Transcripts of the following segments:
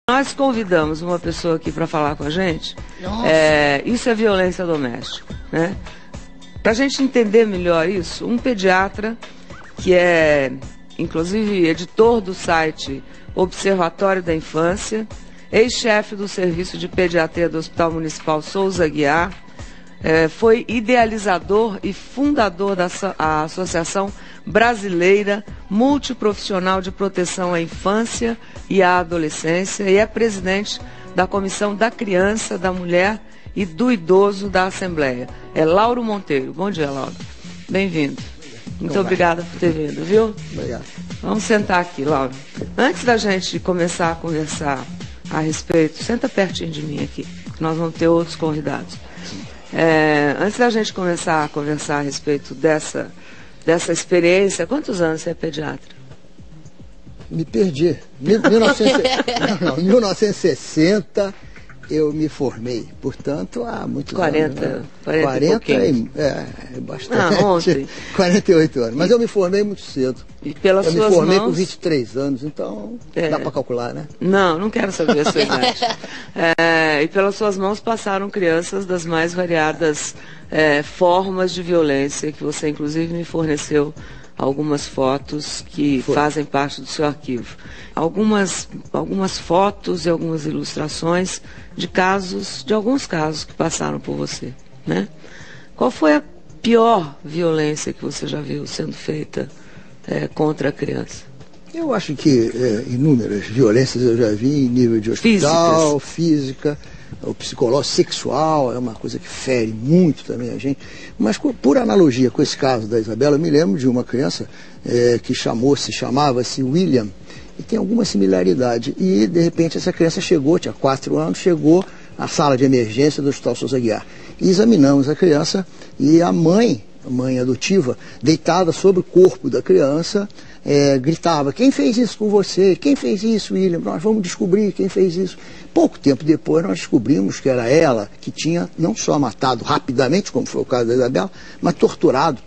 Nós convidamos uma pessoa aqui para falar com a gente. Isso é violência doméstica, né? Para a gente entender melhor isso, um pediatra que é, inclusive, editor do site Observatório da Infância, ex-chefe do Serviço de Pediatria do Hospital Municipal Souza Aguiar, foi idealizador e fundador da Associação Brasileira Multiprofissional de Proteção à Infância e à Adolescência e é presidente da Comissão da Criança, da Mulher e do Idoso da Assembleia. É Lauro Monteiro. Bom dia, Lauro. Bem-vindo. Muito obrigada por ter vindo, viu? Obrigado. Vamos sentar aqui, Lauro. Antes da gente começar a conversar a respeito, senta pertinho de mim aqui, que nós vamos ter outros convidados. Antes da gente começar a conversar a respeito dessa experiência, quantos anos você é pediatra? Me perdi. 1960 eu me formei, portanto há muitos 40, anos. 40 é bastante. Ontem. 48 anos. Mas eu me formei muito cedo. E pelas eu suas me formei mãos... com 23 anos, então dá para calcular, né? Não quero saber a sua idade. E pelas suas mãos passaram crianças das mais variadas formas de violência, que você inclusive me forneceu algumas fotos que fazem parte do seu arquivo. Algumas fotos e algumas ilustrações de alguns casos que passaram por você, né? Qual foi a pior violência que você já viu sendo feita contra a criança? Eu acho que inúmeras violências eu já vi em nível de hospital, física, o psicológico, sexual, é uma coisa que fere muito também a gente. Mas por analogia com esse caso da Isabela, eu me lembro de uma criança que chamava-se William, e tem alguma similaridade. E, de repente, essa criança chegou, tinha 4 anos, chegou à sala de emergência do Hospital Souza Aguiar. E examinamos a criança e a mãe adotiva, deitada sobre o corpo da criança, gritava: quem fez isso com você? Quem fez isso, William? Nós vamos descobrir quem fez isso. Pouco tempo depois nós descobrimos que era ela que tinha não só matado rapidamente, como foi o caso da Isabela, mas torturado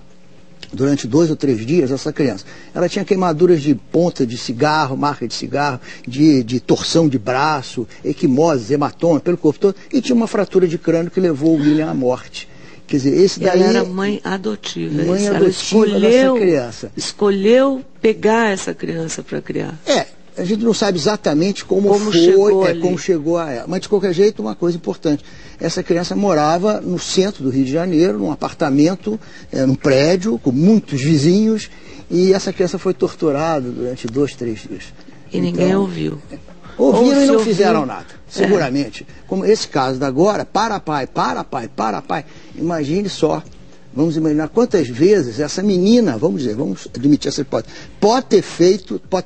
durante 2 ou 3 dias essa criança. Ela tinha queimaduras de ponta de cigarro, marca de cigarro, de torção de braço, equimoses, hematoma pelo corpo todo, e tinha uma fratura de crânio que levou o William à morte. Quer dizer, esse daí... Ela era mãe adotiva. Ela escolheu dessa criança. Escolheu pegar essa criança para criar. A gente não sabe exatamente como chegou a ela. Mas, de qualquer jeito, uma coisa importante. Essa criança morava no centro do Rio de Janeiro, num apartamento, num prédio, com muitos vizinhos, e essa criança foi torturada durante 2, 3 dias. E ninguém ouviu. Ouviram e não fizeram nada, seguramente. Como esse caso da agora, para pai. Imagine só. Vamos imaginar quantas vezes essa menina, vamos admitir essa hipótese, pode ter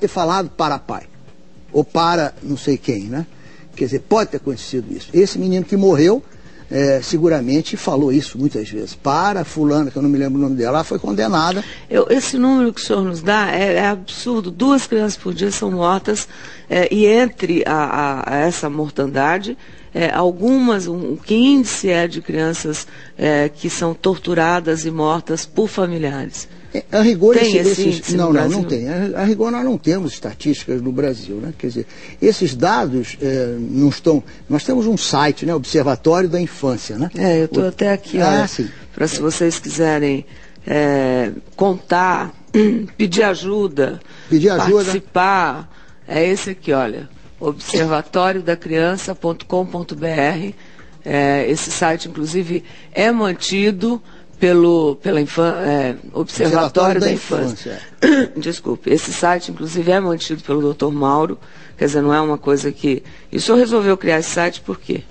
falado para pai, ou para não sei quem, né? Quer dizer, pode ter acontecido isso. Esse menino que morreu, seguramente falou isso muitas vezes. Para fulana, que eu não me lembro o nome dela, ela foi condenada. Esse número que o senhor nos dá é absurdo. 2 crianças por dia são mortas, e entre essa mortandade... que índice é de crianças que são torturadas e mortas por familiares? A rigor, tem esse índice no Brasil? Não tem. A rigor nós não temos estatísticas no Brasil, né? Quer dizer, esses dados não estão... Nós temos um site, né? Observatório da Infância, né? Eu estou até aqui, para se vocês quiserem contar, pedir ajuda, participar. É esse aqui, olha. observatoriodacriança.com.br. Esse site, inclusive, é mantido pelo Observatório da Infância. Desculpe, esse site, inclusive, é mantido pelo Dr. Mauro. Quer dizer, não é uma coisa que... E o senhor resolveu criar esse site por quê?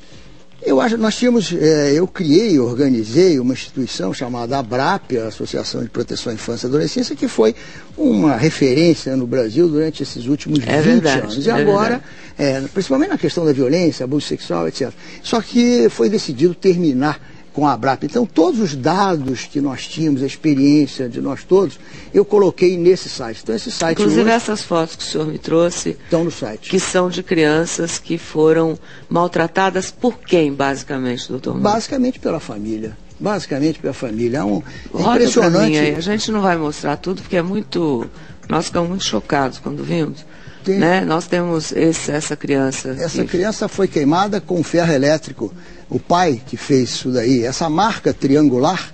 Eu criei e organizei uma instituição chamada ABRAP, a Associação de Proteção à Infância e Adolescência, que foi uma referência no Brasil durante esses últimos 20 anos. E agora, principalmente na questão da violência, abuso sexual, etc. Só que foi decidido terminar com a ABRAP. Então, todos os dados que nós tínhamos, a experiência de nós todos, eu coloquei nesse site. Então, esse site inclusive hoje, essas fotos que o senhor me trouxe estão no site. Que são de crianças que foram maltratadas por quem, basicamente, doutor? Basicamente pela família. É impressionante. A gente não vai mostrar tudo, porque nós ficamos muito chocados quando vimos. né? Nós temos essa criança. Essa criança foi queimada com ferro elétrico. O pai que fez isso daí, essa marca triangular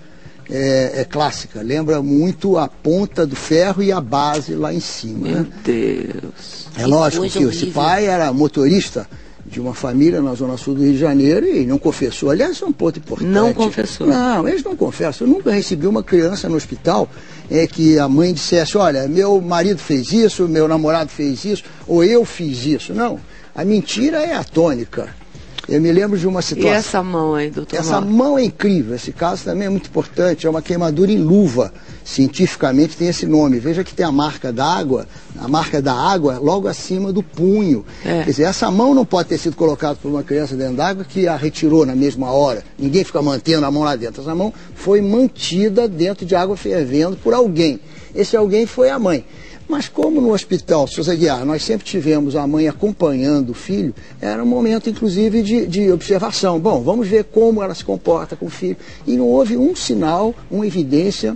é clássica, lembra muito a ponta do ferro e a base lá em cima. Meu né? Deus. É lógico que esse pai era motorista de uma família na Zona Sul do Rio de Janeiro e não confessou. Aliás, é um ponto importante. Não confessou. Não, eles não confessam. Eu nunca recebi uma criança no hospital que a mãe dissesse, olha, meu marido fez isso, meu namorado fez isso, ou eu fiz isso. Não, a mentira é a tônica. Eu me lembro de uma situação... E essa mão aí, doutor? Essa mão é incrível, esse caso também é muito importante, é uma queimadura em luva, cientificamente tem esse nome. Veja que tem a marca d'água logo acima do punho. Quer dizer, essa mão não pode ter sido colocada por uma criança dentro d'água que a retirou na mesma hora. Ninguém fica mantendo a mão lá dentro. Essa mão foi mantida dentro de água fervendo por alguém. Esse alguém foi a mãe. Mas como no hospital Souza Guiar nós sempre tivemos a mãe acompanhando o filho, era um momento inclusive de observação. Bom, vamos ver como ela se comporta com o filho. E não houve um sinal, uma evidência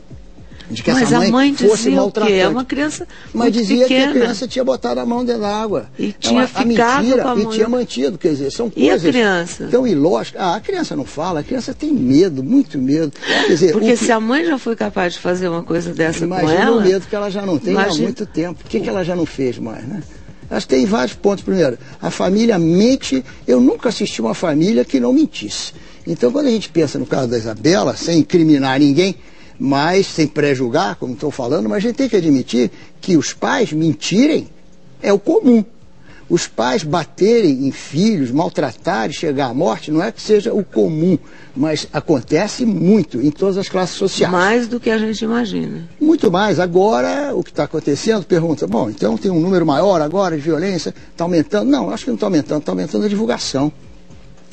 de que essa mãe fosse maltratante. É uma criança mas dizia pequena. Que a criança tinha botado a mão dentro da água. E tinha ficado mentira, com a mão. E tinha mantido, quer dizer, são coisas... E a criança? Tão ilógicas. A criança não fala, a criança tem medo, muito medo. Quer dizer, porque se a mãe já foi capaz de fazer uma coisa dessa com ela... Imagina o medo que ela já não tem há muito tempo. Por que ela já não fez mais, né? Acho que tem vários pontos. Primeiro, a família mente. Eu nunca assisti uma família que não mentisse. Então, quando a gente pensa no caso da Isabela, sem incriminar ninguém, mas sem pré-julgar, como estou falando, mas a gente tem que admitir que os pais mentirem é o comum. Os pais baterem em filhos, maltratarem, chegar à morte, não é que seja o comum, mas acontece muito em todas as classes sociais. Mais do que a gente imagina. Muito mais. Agora, o que está acontecendo, pergunta, bom, então tem um número maior agora de violência, está aumentando? Não, acho que não está aumentando a divulgação.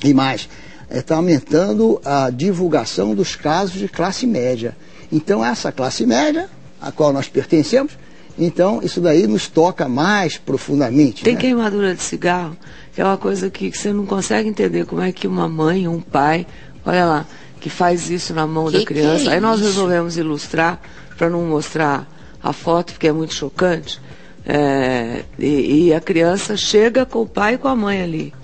E mais, está aumentando a divulgação dos casos de classe média. Então, essa classe média, a qual nós pertencemos, então, isso daí nos toca mais profundamente. Tem queimadura de cigarro, que é uma coisa que você não consegue entender como é que uma mãe, um pai, olha lá, que faz isso na mão da criança. Aí nós resolvemos ilustrar, para não mostrar a foto, porque é muito chocante, e a criança chega com o pai e com a mãe ali.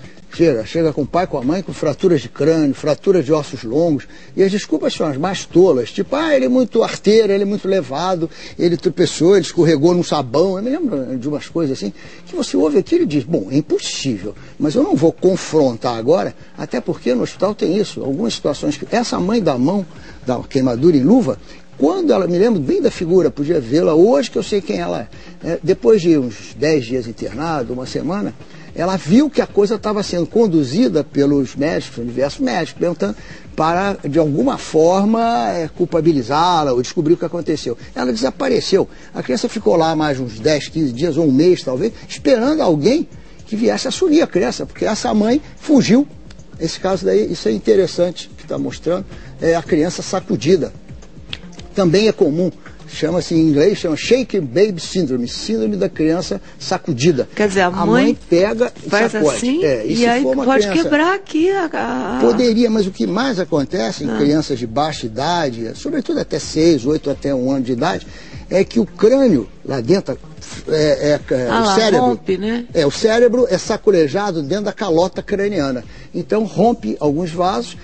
Chega com o pai, com a mãe, com fraturas de crânio, fraturas de ossos longos, e as desculpas são as mais tolas, tipo, ele é muito arteiro, ele é muito levado, ele tropeçou, ele escorregou no sabão. Eu me lembro de umas coisas assim, que você ouve aquilo e diz, bom, é impossível, mas eu não vou confrontar agora, até porque no hospital tem isso, algumas situações que essa mãe da mão, da queimadura em luva, quando ela, me lembro bem da figura, podia vê-la hoje que eu sei quem ela é, depois de uns 10 dias internado, uma semana, ela viu que a coisa estava sendo conduzida pelos médicos, diversos médicos, perguntando para, de alguma forma, culpabilizá-la ou descobrir o que aconteceu. Ela desapareceu. A criança ficou lá mais uns 10, 15 dias ou um mês, talvez, esperando alguém que viesse assumir a criança, porque essa mãe fugiu. Esse caso daí, isso é interessante, que está mostrando, é a criança sacudida. Também é comum. Chama-se em inglês, chama Shake Baby Syndrome, síndrome da criança sacudida. Quer dizer, a mãe pega e faz sacode. Assim, e aí pode quebrar aqui Poderia, mas o que mais acontece em crianças de baixa idade, sobretudo até 6, 8, até 1 ano de idade, é que o crânio lá dentro, o cérebro, rompe, né? O cérebro é sacolejado dentro da calota craniana. Então rompe alguns vasos,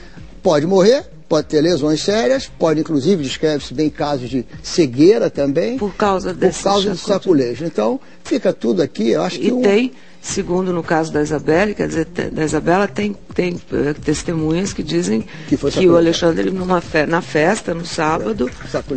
pode morrer, pode ter lesões sérias, pode inclusive, descreve-se bem casos de cegueira também. Por causa do saculejo. Então, fica tudo aqui, eu acho que... E tem, segundo no caso da Isabela, quer dizer, da Isabela tem testemunhas que dizem que o Alexandre, na festa, no sábado,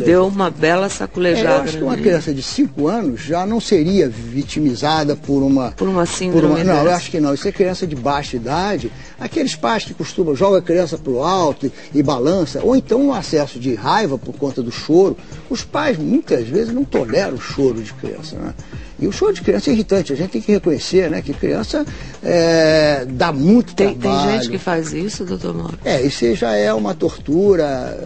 deu uma bela saculejada. Eu acho que uma criança de 5 anos já não seria vitimizada por uma síndrome. Não, eu acho que não. Isso é criança de baixa idade. Aqueles pais que costumam jogar a criança para o alto e balança, ou então um acesso de raiva por conta do choro. Os pais, muitas vezes, não toleram o choro de criança, né? E o choro de criança é irritante, a gente tem que reconhecer, né, que criança dá muito trabalho. Tem gente que faz isso, doutor Mauro? Isso já é uma tortura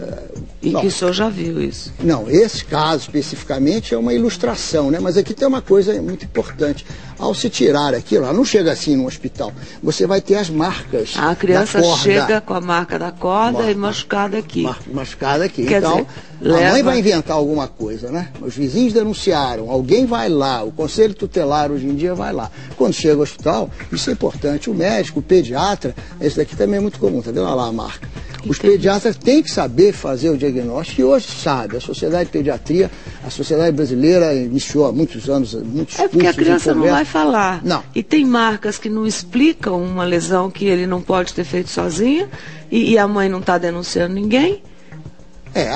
E que o senhor já viu isso? Não, esse caso especificamente é uma ilustração, né? Mas aqui tem uma coisa muito importante. Ao se tirar aquilo, ela não chega assim no hospital. Você vai ter as marcas. A criança chega com a marca da corda e machucada aqui. Machucada aqui. Quer então, dizer, a mãe vai inventar alguma coisa, né? Os vizinhos denunciaram, alguém vai lá, o conselho tutelar hoje em dia vai lá. Quando chega ao hospital, isso é importante. O médico, o pediatra, esse daqui também é muito comum, tá vendo? Olha lá a marca. Os pediatras têm que saber fazer o diagnóstico e hoje sabe. A Sociedade de Pediatria, a Sociedade Brasileira iniciou há muitos anos, muitos cursos. É porque a criança não vai falar. Não. E tem marcas que não explicam uma lesão que ele não pode ter feito sozinha e a mãe não está denunciando ninguém.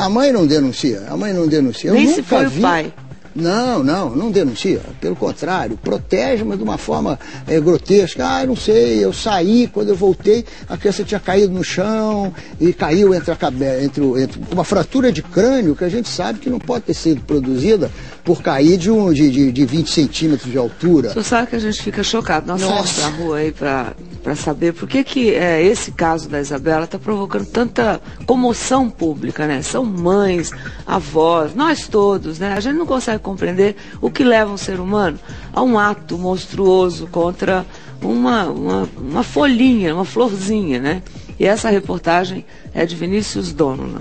A mãe não denuncia. A mãe não denuncia. Nem se foi o pai. Não denuncia. Pelo contrário, protege, mas de uma forma grotesca. Eu não sei, eu saí, quando eu voltei, a criança tinha caído no chão e caiu entre uma fratura de crânio que a gente sabe que não pode ter sido produzida por cair de 20 centímetros de altura. Você sabe que a gente fica chocado. Nós saímos pra rua aí para saber por que esse caso da Isabela está provocando tanta comoção pública, né? São mães, avós, nós todos, né? A gente não consegue compreender o que leva um ser humano a um ato monstruoso contra uma folhinha, uma florzinha, né? E essa reportagem é de Vinícius Dono.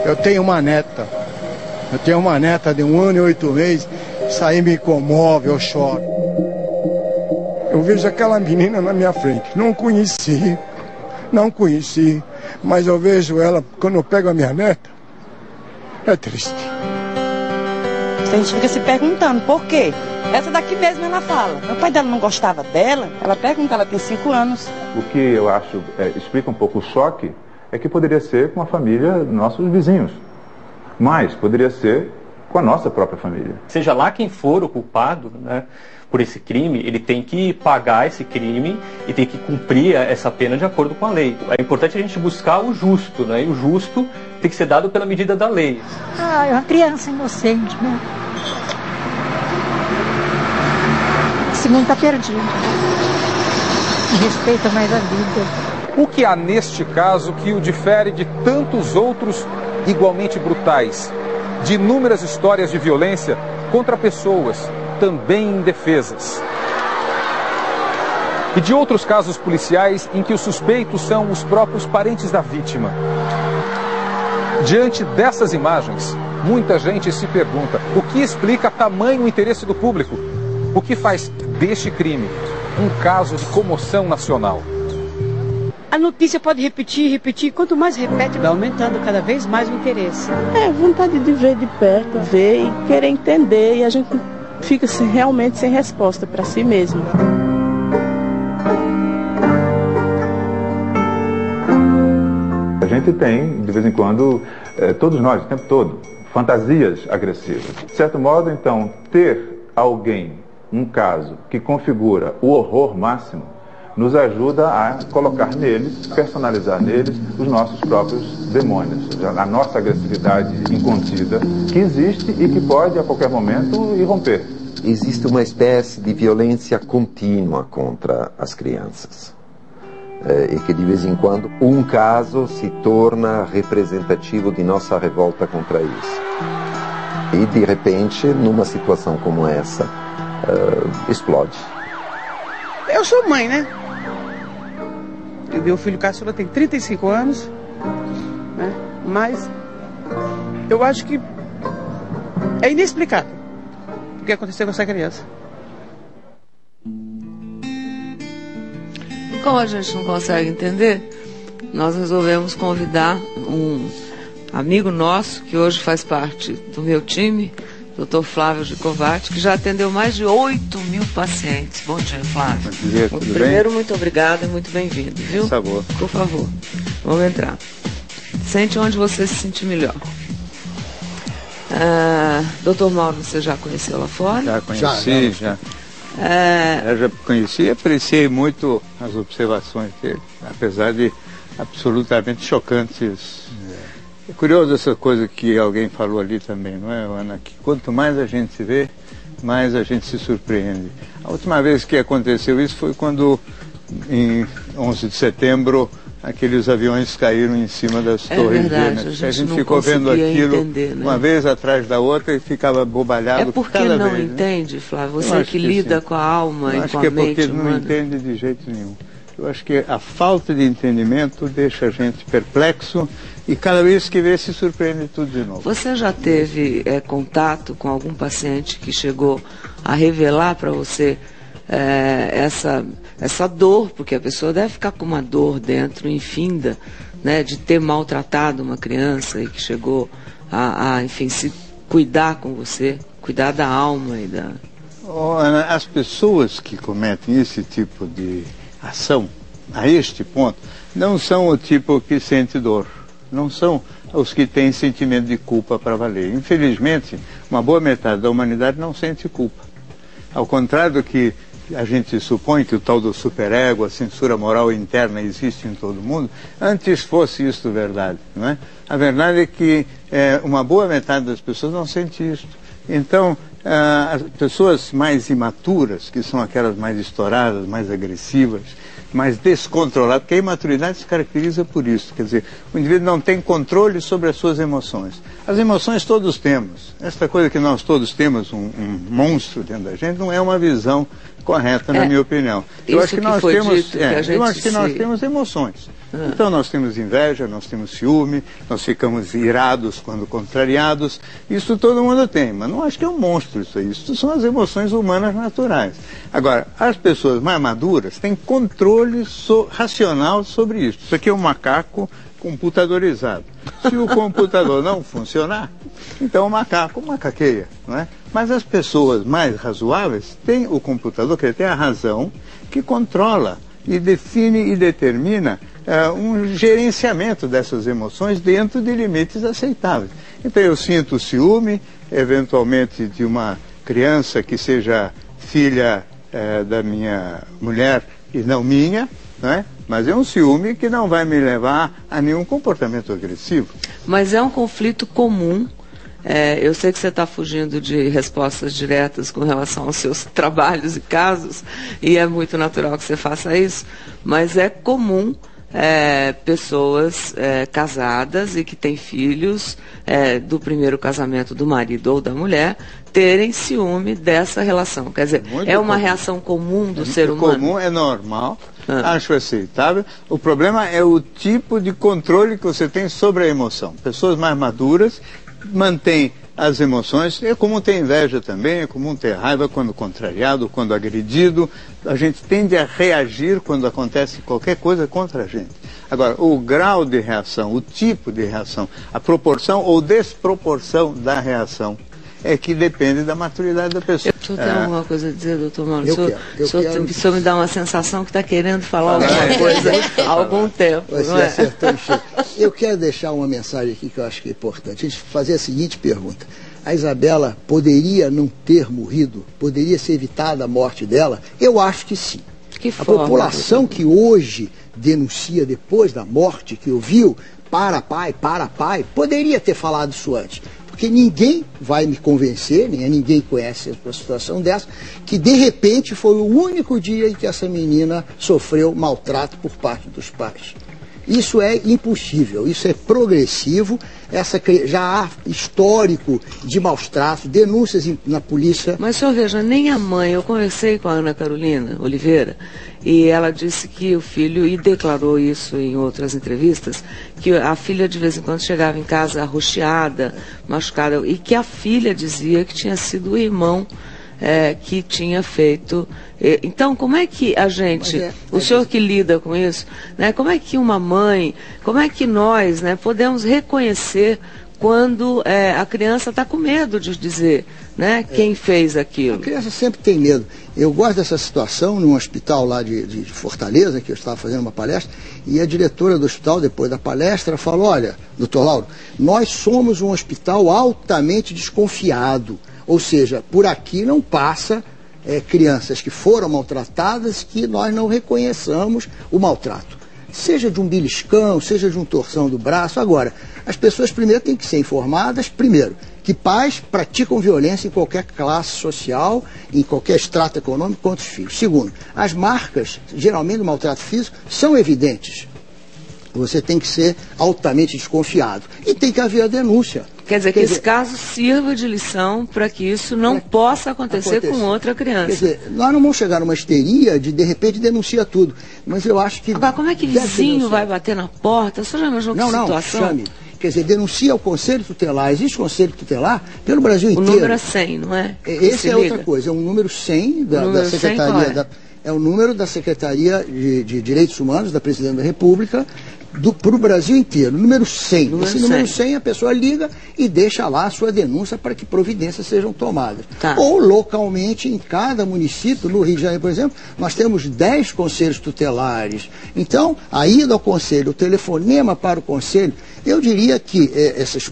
Eu tenho uma neta de 1 ano e 8 meses, isso aí me comove, eu choro. Eu vejo aquela menina na minha frente, não conheci, mas eu vejo ela, quando eu pego a minha neta, é triste. A gente fica se perguntando por quê. Essa daqui mesmo ela fala. Meu pai dela não gostava dela. Ela pergunta, ela tem 5 anos. O que eu acho explica um pouco o choque é que poderia ser com a família, nossos vizinhos. Mas poderia ser com a nossa própria família. Seja lá quem for o culpado, né, por esse crime, ele tem que pagar esse crime e tem que cumprir essa pena de acordo com a lei. É importante a gente buscar o justo, né? E o justo tem que ser dado pela medida da lei. É uma criança inocente, né? Esse mundo está perdido. Não respeita mais a vida. O que há neste caso que o difere de tantos outros igualmente brutais? De inúmeras histórias de violência contra pessoas também indefesas. E de outros casos policiais em que os suspeitos são os próprios parentes da vítima. Diante dessas imagens, muita gente se pergunta o que explica tamanho interesse do público? O que faz deste crime um caso de comoção nacional? A notícia pode repetir, quanto mais repete, vai aumentando cada vez mais o interesse. Vontade de ver de perto, ver e querer entender, e a gente fica realmente sem resposta para si mesmo. A gente tem, de vez em quando, todos nós, o tempo todo, fantasias agressivas. De certo modo, então, ter alguém, um caso, que configura o horror máximo, nos ajuda a colocar neles, personalizar neles, os nossos próprios demônios, a nossa agressividade incontida, que existe e que pode, a qualquer momento, irromper. Existe uma espécie de violência contínua contra as crianças. E que, de vez em quando, um caso se torna representativo de nossa revolta contra isso. E, de repente, numa situação como essa, explode. Eu sou mãe, né? Meu filho caçula tem 35 anos, né? Mas eu acho que é inexplicável o que aconteceu com essa criança. Como a gente não consegue entender, nós resolvemos convidar um amigo nosso, que hoje faz parte do meu time, Dr. Flávio Gicovati, que já atendeu mais de 8.000 pacientes. Bom dia, Flávio. Bom dia, tudo Primeiro, bem? muito obrigada e muito bem-vindo, viu? Por favor. Por favor. Vamos entrar. Sente onde você se sentir melhor. Doutor Mauro, você já conheceu lá fora? Já conheci, já. Eu já conheci e apreciei muito as observações dele, apesar de absolutamente chocantes. É curioso essa coisa que alguém falou ali também, não é, Ana? Que quanto mais a gente se vê, mais a gente se surpreende. A última vez que aconteceu isso foi quando, em 11 de setembro, aqueles aviões caíram em cima das torres gêmeas. A gente ficou vendo aquilo entender, né? uma vez atrás da outra e ficava bobalhado. É porque cada não vez, entende, né? Flávio? Você que lida com a alma e com a mente humana. Acho que é porque não entende de jeito nenhum. Eu acho que a falta de entendimento deixa a gente perplexo e cada vez que vê se surpreende tudo de novo. Você já teve contato com algum paciente que chegou a revelar para você essa dor, porque a pessoa deve ficar com uma dor dentro infinda, né, de ter maltratado uma criança e que chegou enfim, se cuidar com você, cuidar da alma e da... Ana, as pessoas que cometem esse tipo de ação, a este ponto, não são o tipo que sente dor, não são os que têm sentimento de culpa para valer. Infelizmente, uma boa metade da humanidade não sente culpa. Ao contrário do que a gente supõe que o tal do superego, a censura moral interna existe em todo mundo, antes fosse isso verdade, não é? A verdade é que uma boa metade das pessoas não sente isso. Então, as pessoas mais imaturas, que são aquelas mais estouradas, mais agressivas, mais descontroladas, porque a imaturidade se caracteriza por isso, quer dizer, o indivíduo não tem controle sobre as suas emoções. As emoções todos temos. Esta coisa que nós todos temos, um monstro dentro da gente, não é uma visão correta, na minha opinião. Eu acho que nós temos emoções. Então nós temos inveja, nós temos ciúme, nós ficamos irados quando contrariados. Isso todo mundo tem, mas não acho que é um monstro isso aí. Isso são as emoções humanas naturais. Agora, as pessoas mais maduras têm controle racional sobre isso. Isso aqui é um macaco computadorizado. Se o computador não funcionar, então o macaco macaqueia, não é? Mas as pessoas mais razoáveis têm o computador, que tem a razão, que controla e define e determina um gerenciamento dessas emoções dentro de limites aceitáveis. Então eu sinto ciúme, eventualmente, de uma criança que seja filha da minha mulher e não minha, não é? Mas é um ciúme que não vai me levar a nenhum comportamento agressivo. Mas é um conflito comum. Eu sei que você está fugindo de respostas diretas com relação aos seus trabalhos e casos, e é muito natural que você faça isso, mas é comum pessoas casadas e que têm filhos do primeiro casamento do marido ou da mulher terem ciúme dessa relação. Quer dizer, uma reação comum do ser humano. Comum, é normal, acho aceitável. O problema é o tipo de controle que você tem sobre a emoção. Pessoas mais maduras mantêm as emoções, é comum ter inveja também, é comum ter raiva quando contrariado, quando agredido. A gente tende a reagir quando acontece qualquer coisa contra a gente. Agora, o grau de reação, o tipo de reação, a proporção ou desproporção da reação é que depende da maturidade da pessoa. O senhor tem alguma coisa a dizer, doutor Mauro? O senhor me dá uma sensação que está querendo falar alguma coisa há algum tempo. Eu quero deixar uma mensagem aqui que eu acho que é importante. A gente fazer a seguinte pergunta. A Isabela poderia não ter morrido? Poderia ser evitada a morte dela? Eu acho que sim. A população que hoje denuncia depois da morte, que ouviu para pai, poderia ter falado isso antes. Porque ninguém vai me convencer, nem ninguém conhece a situação dessa, que de repente foi o único dia em que essa menina sofreu maltrato por parte dos pais. Isso é impossível, isso é progressivo, já há histórico de maus tratos, denúncias na polícia. Mas, senhor, veja, nem a mãe, eu conversei com a Ana Carolina Oliveira, e ela disse que o filho, e declarou isso em outras entrevistas, que a filha de vez em quando chegava em casa arroxeada, machucada, e que a filha dizia que tinha sido o irmão que tinha feito. Então, como é que a gente, o senhor que lida com isso, né, como é que uma mãe, como é que nós, né, podemos reconhecer quando a criança está com medo de dizer, né, quem fez aquilo? A criança sempre tem medo. Eu gosto dessa situação num hospital lá de Fortaleza, que eu estava fazendo uma palestra, e a diretora do hospital, depois da palestra, falou: olha, doutor Lauro, nós somos um hospital altamente desconfiado. Ou seja, por aqui não passa crianças que foram maltratadas que nós não reconheçamos o maltrato. Seja de um beliscão, seja de uma torção do braço. Agora, as pessoas primeiro têm que ser informadas, primeiro, que pais praticam violência em qualquer classe social, em qualquer extrato econômico contra os filhos. Segundo, as marcas, geralmente do maltrato físico, são evidentes. Você tem que ser altamente desconfiado. E tem que haver a denúncia. Quer dizer, que esse caso sirva de lição para que isso não possa acontecer com outra criança. Quer dizer, nós não vamos chegar numa histeria de repente, denuncia tudo. Mas eu acho que... Agora, como é que vizinho vai bater na porta? Você já imaginou que situação? Não, chame. Quer dizer, denuncia ao Conselho Tutelar. Existe Conselho Tutelar pelo Brasil inteiro. O número é 100, não é? Esse é outra coisa. É um número 100 da Secretaria... É o número da Secretaria de Direitos Humanos, da Presidente da República, para o Brasil inteiro. Número 100. Número 100, a pessoa liga e deixa lá a sua denúncia para que providências sejam tomadas. Tá. Ou localmente, em cada município, no Rio de Janeiro, por exemplo, nós temos 10 conselhos tutelares. Então, a ida ao conselho, o telefonema para o conselho, eu diria que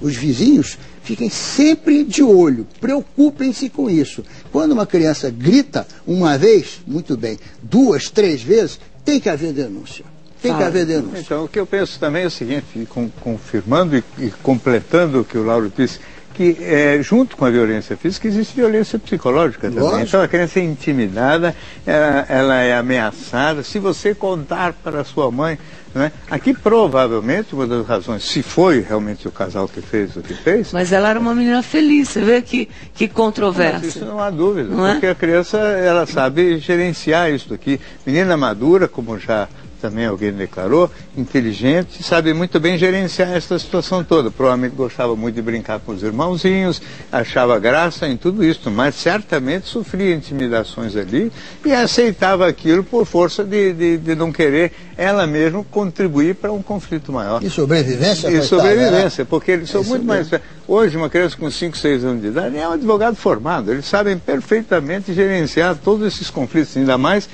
os vizinhos fiquem sempre de olho, preocupem-se com isso. Quando uma criança grita uma vez, muito bem, 2, 3 vezes, tem que haver denúncia. Tem que haver denúncia. Então, o que eu penso também é o seguinte, confirmando e completando o que o Lauro disse, que junto com a violência física existe violência psicológica também. Lógico. Então a criança é intimidada, ela é ameaçada. Se você contar para a sua mãe, né? Aqui provavelmente uma das razões, se foi realmente o casal que fez o que fez... Mas ela era uma menina feliz, você vê que controvérsia. Mas isso não há dúvida, não porque a criança ela sabe gerenciar isso aqui. Menina madura, como já também alguém declarou, inteligente, sabe muito bem gerenciar essa situação toda. Provavelmente gostava muito de brincar com os irmãozinhos, achava graça em tudo isso, mas certamente sofria intimidações ali e aceitava aquilo por força de não querer ela mesma contribuir para um conflito maior. E sobrevivência? E sobrevivência, porque eles são muito mais... Hoje, uma criança com 5, 6 anos de idade é um advogado formado, eles sabem perfeitamente gerenciar todos esses conflitos, ainda mais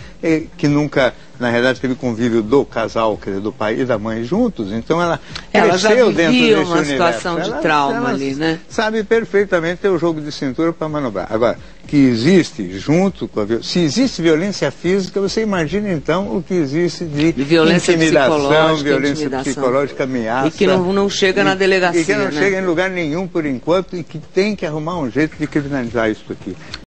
que nunca, na realidade, teve convívio do casal, quer dizer, do pai e da mãe juntos, então ela cresceu dentro desse universo. Uma situação de trauma ali, né? Sabe perfeitamente ter o jogo de cintura para manobrar. Agora, que existe junto com a violência, se existe violência física, você imagina então o que existe de violência intimidação, violência psicológica, ameaça. E que não chega na delegacia. E que não chega em lugar nenhum por enquanto e que tem que arrumar um jeito de criminalizar isso aqui.